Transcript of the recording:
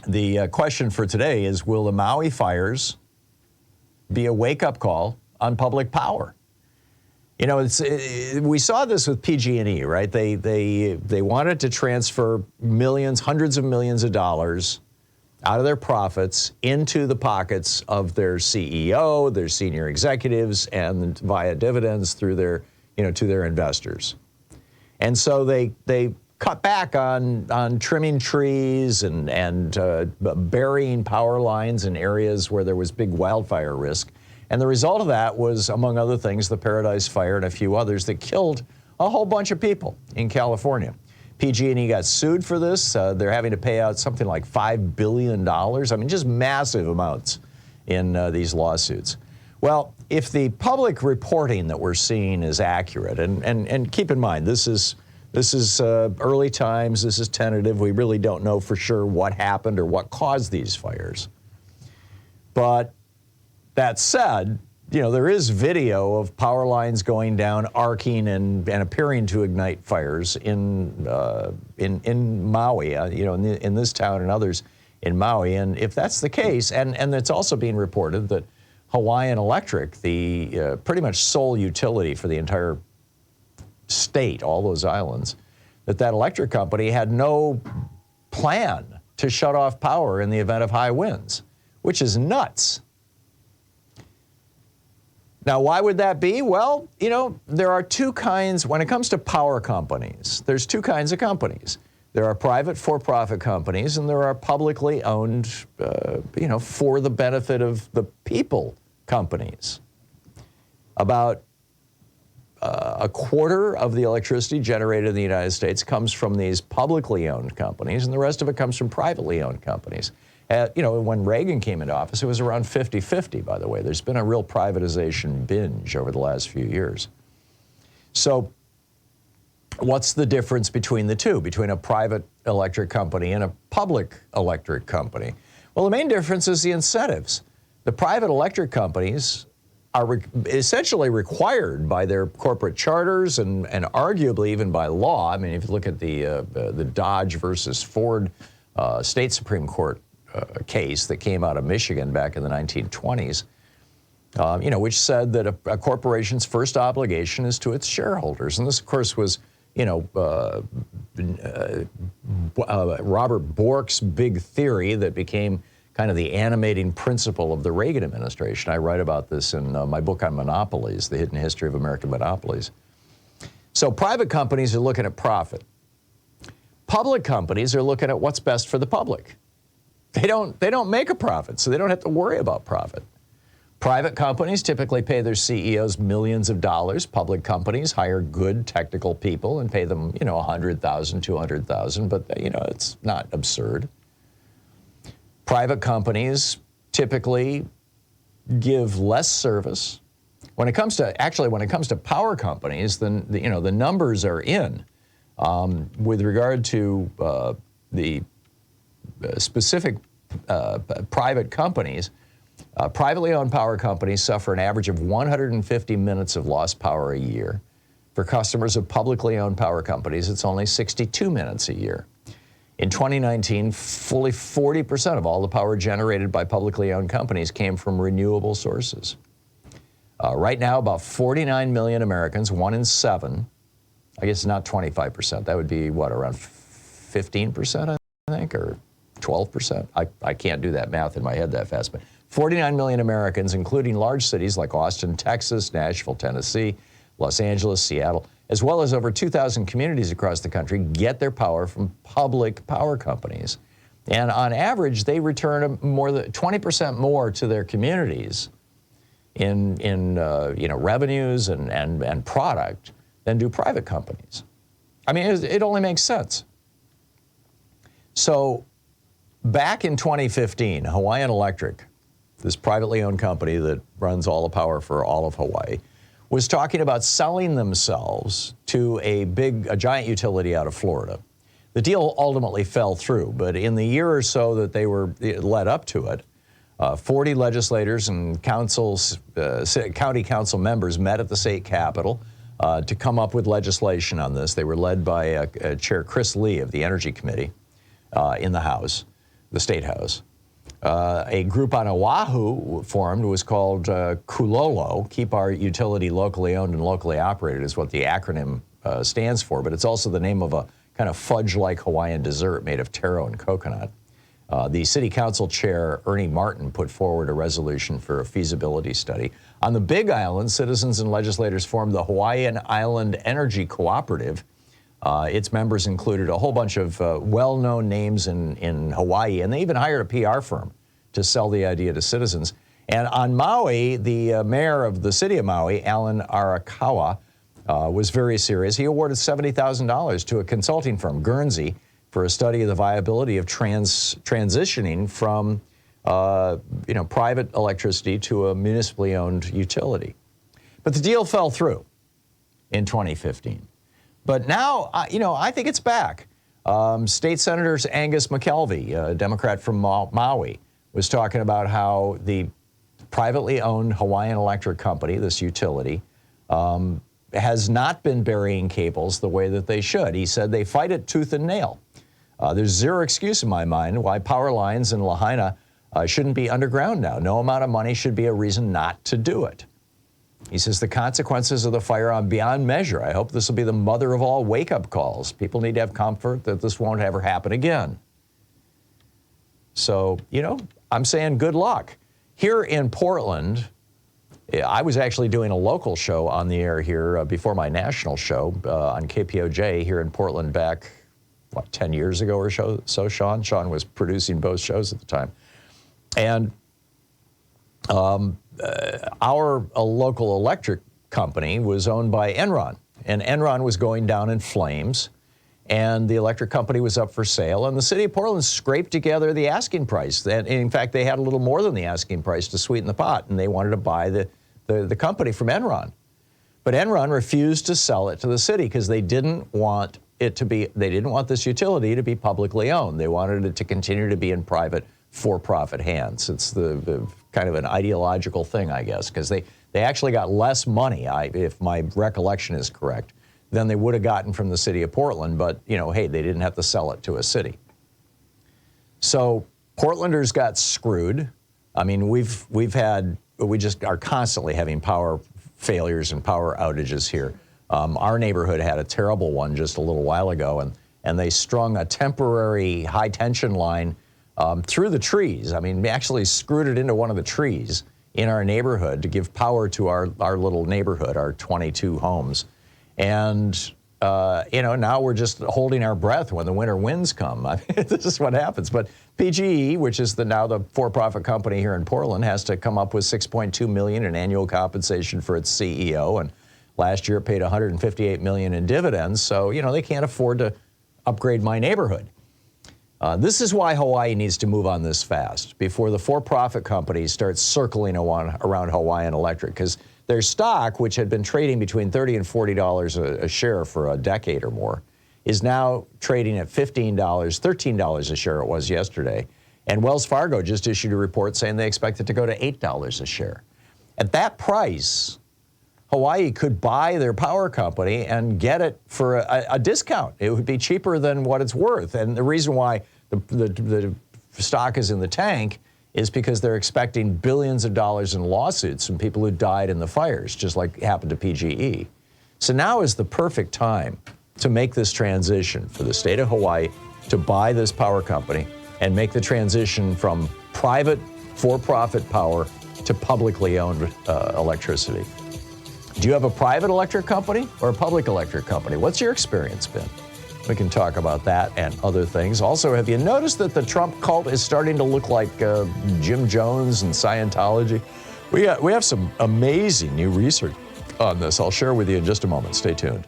The question for today is, will the Maui fires be a wake-up call on public power? You know, we saw this with PG&E, right? They wanted to transfer millions, hundreds of millions of dollars out of their profits into the pockets of their CEO, their senior executives, and via dividends through their, to their investors. And so they cut back on trimming trees and burying power lines in areas where there was big wildfire risk. And the result of that was, among other things, the Paradise Fire and a few others that killed a whole bunch of people in California. PG&E got sued for this. They're having to pay out something like $5 billion. I mean, just massive amounts in these lawsuits. Well, if the public reporting that we're seeing is accurate, and keep in mind, this is early times, this is tentative, we really don't know for sure what happened or what caused these fires. But that said, there is video of power lines going down, arcing and appearing to ignite fires in Maui, in this town and others in Maui. And if that's the case, and it's also being reported that Hawaiian Electric, the pretty much sole utility for the entire state, all those islands, that electric company had no plan to shut off power in the event of high winds, which is nuts. Now, why would that be? Well, there are two kinds, when it comes to power companies, there's two kinds of companies. There are private for-profit companies and there are publicly owned, for the benefit of the people companies. About a quarter of the electricity generated in the United States comes from these publicly owned companies, and the rest of it comes from privately owned companies. When Reagan came into office, it was around 50-50, by the way. There's been a real privatization binge over the last few years. So what's the difference between the two, between a private electric company and a public electric company? Well, the main difference is the incentives. The private electric companies are essentially required by their corporate charters and arguably even by law. I mean, if you look at the Dodge versus Ford state Supreme Court case that came out of Michigan back in the 1920s, which said that a corporation's first obligation is to its shareholders. And this, of course, was, Robert Bork's big theory that became kind of the animating principle of the Reagan administration. I write about this in my book on monopolies, The Hidden History of American Monopolies. So private companies are looking at profit. Public companies are looking at what's best for the public. They don't make a profit, so they don't have to worry about profit. Private companies typically pay their CEOs millions of dollars. Public companies hire good technical people and pay them, $100,000, $200,000, but it's not absurd. Private companies typically give less service. When it comes to power companies, then the numbers are in. With regard to the specific private companies, privately owned power companies suffer an average of 150 minutes of lost power a year. For customers of publicly owned power companies, it's only 62 minutes a year. In 2019, fully 40% of all the power generated by publicly owned companies came from renewable sources. Right now, about 49 million Americans, 1 in 7, I guess not 25%, that would be what, around 15%, I think, or 12%? I can't do that math in my head that fast, but 49 million Americans, including large cities like Austin, Texas, Nashville, Tennessee, Los Angeles, Seattle, as well as over 2,000 communities across the country, get their power from public power companies. And on average, they return more than 20% more to their communities in revenues and product than do private companies. I mean, it only makes sense. So back in 2015, Hawaiian Electric, this privately owned company that runs all the power for all of Hawaii, was talking about selling themselves to a giant utility out of Florida. The deal ultimately fell through, but in the year or so that they were led up to it, 40 legislators and county council members met at the state capitol to come up with legislation on this. They were led by Chair Chris Lee of the Energy Committee in the House. the State House. A group on Oahu formed was called KULOLO, Keep Our Utility Locally Owned and Locally Operated is what the acronym stands for, but it's also the name of a kind of fudge-like Hawaiian dessert made of taro and coconut. The City Council Chair, Ernie Martin, put forward a resolution for a feasibility study. On the Big Island, citizens and legislators formed the Hawaiian Island Energy Cooperative. Its members included a whole bunch of well-known names in Hawaii, and they even hired a PR firm to sell the idea to citizens. And on Maui, the mayor of the city of Maui, Alan Arakawa, was very serious. He awarded $70,000 to a consulting firm, Guernsey, for a study of the viability of transitioning from private electricity to a municipally owned utility. But the deal fell through in 2015. But now, I think it's back. State Senator Angus McKelvey, a Democrat from Maui, was talking about how the privately owned Hawaiian Electric Company, this utility, has not been burying cables the way that they should. He said they fight it tooth and nail. There's zero excuse in my mind why power lines in Lahaina shouldn't be underground now. No amount of money should be a reason not to do it. He says the consequences of the fire are beyond measure. I hope this will be the mother of all wake-up calls. People need to have comfort that this won't ever happen again. So, I'm saying good luck. Here in Portland, I was actually doing a local show on the air here before my national show on KPOJ here in Portland back, 10 years ago or so, Sean? Sean was producing both shows at the time. And our local electric company was owned by Enron, and Enron was going down in flames, and the electric company was up for sale, and the city of Portland scraped together the asking price. And in fact, they had a little more than the asking price to sweeten the pot, and they wanted to buy the company from Enron. But Enron refused to sell it to the city because they didn't want this utility to be publicly owned. They wanted it to continue to be in private for-profit hands. It's the kind of an ideological thing, I guess, because they actually got less money, if my recollection is correct, than they would have gotten from the city of Portland. But, hey, they didn't have to sell it to a city. So Portlanders got screwed. I mean, we just are constantly having power failures and power outages here. Our neighborhood had a terrible one just a little while ago, and they strung a temporary high-tension line through the trees. I mean, we actually screwed it into one of the trees in our neighborhood to give power to our little neighborhood, our 22 homes. And, now we're just holding our breath when the winter winds come. I mean, this is what happens. But PGE, which is now the for-profit company here in Portland, has to come up with $6.2 million in annual compensation for its CEO. And last year it paid $158 million in dividends. So, they can't afford to upgrade my neighborhood. This is why Hawaii needs to move on this fast before the for-profit companies start circling around Hawaiian Electric, because their stock, which had been trading between $30 and $40 a share for a decade or more, is now trading at $15, $13 a share it was yesterday. And Wells Fargo just issued a report saying they expect it to go to $8 a share. At that price, Hawaii could buy their power company and get it for a discount. It would be cheaper than what it's worth. And the reason why the stock is in the tank is because they're expecting billions of dollars in lawsuits from people who died in the fires, just like happened to PGE. So now is the perfect time to make this transition for the state of Hawaii to buy this power company and make the transition from private for-profit power to publicly owned electricity. Do you have a private electric company or a public electric company? What's your experience been? We can talk about that and other things. Also, have you noticed that the Trump cult is starting to look like Jim Jones and Scientology? We have some amazing new research on this. I'll share with you in just a moment. Stay tuned.